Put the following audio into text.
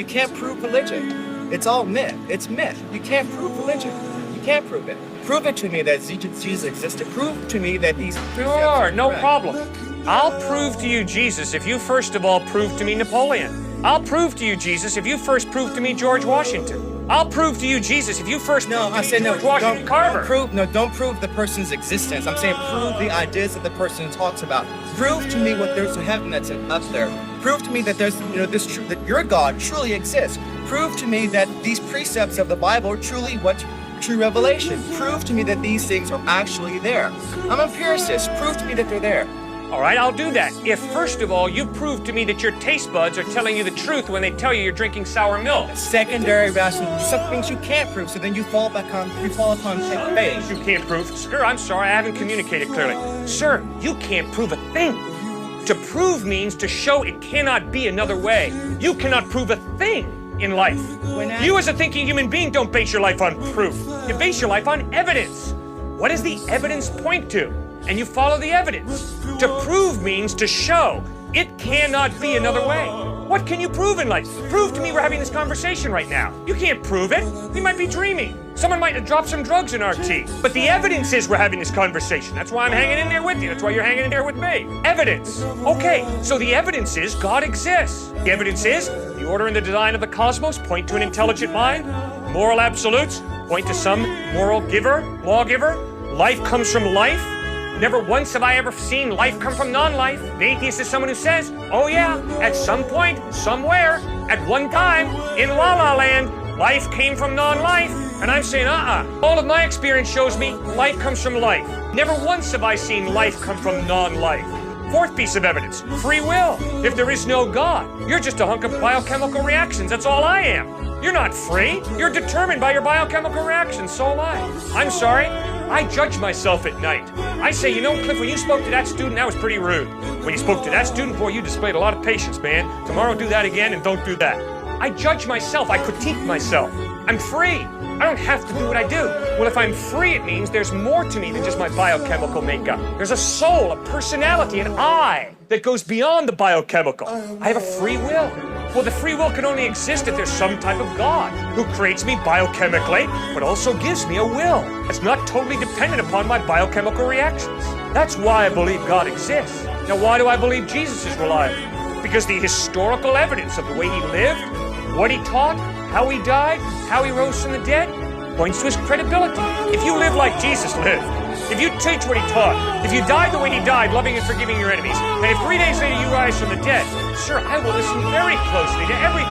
You can't prove religion. It's all myth. It's myth. You can't prove religion. You can't prove it. Prove it to me that Jesus existed. Prove to me that these... Sure, no problem. I'll prove to you Jesus if you first of all prove to me Napoleon. I'll prove to you Jesus if you first prove to me George Washington. I'll prove to you Jesus if you first prove to me George Washington Carver. Don't prove the person's existence. I'm saying prove the ideas that the person talks about. Prove to me what there's in heaven that's up there. Prove to me that there's, that your God truly exists. Prove to me that these precepts of the Bible are truly what true revelation. Prove to me that these things are actually there. I'm an empiricist. Prove to me that they're there. All right, I'll do that. If, first of all, you prove to me that your taste buds are telling you the truth when they tell you you're drinking sour milk. Secondary rational, some things you can't prove, so then you fall upon faith. You can't prove. Sir, I'm sorry, I haven't communicated clearly. Sir, you can't prove a thing. To prove means to show it cannot be another way. You cannot prove a thing in life. You as a thinking human being don't base your life on proof. You base your life on evidence. What does the evidence point to? And you follow the evidence. To prove means to show. It cannot be another way. What can you prove in life? Prove to me we're having this conversation right now. You can't prove it. We might be dreaming. Someone might have dropped some drugs in our tea. But the evidence is we're having this conversation. That's why I'm hanging in there with you. That's why you're hanging in there with me. Evidence. Okay, so the evidence is God exists. The evidence is the order and the design of the cosmos point to an intelligent mind. Moral absolutes point to some moral giver, lawgiver. Life comes from life. Never once have I ever seen life come from non-life. An atheist is someone who says, oh yeah, at some point, somewhere, at one time, in La La Land, life came from non-life. And I'm saying, all of my experience shows me life comes from life. Never once have I seen life come from non-life. Fourth piece of evidence, free will. If there is no God, you're just a hunk of biochemical reactions. That's all I am. You're not free. You're determined by your biochemical reactions. So am I. I'm sorry. I judge myself at night. I say, Cliff, when you spoke to that student, that was pretty rude. When you spoke to that student, boy, you displayed a lot of patience, man. Tomorrow, do that again and don't do that. I judge myself. I critique myself. I'm free. I don't have to do what I do. Well, if I'm free, it means there's more to me than just my biochemical makeup. There's a soul, a personality, an I that goes beyond the biochemical. I have a free will. Well, the free will can only exist if there's some type of God who creates me biochemically, but also gives me a will. It's not totally dependent upon my biochemical reactions. That's why I believe God exists. Now, why do I believe Jesus is reliable? Because the historical evidence of the way he lived, what he taught, how he died, how he rose from the dead, points to his credibility. If you live like Jesus lived, if you teach what he taught, if you died the way he died, loving and forgiving your enemies, and if 3 days later you rise from the dead, sir, I will listen very closely to every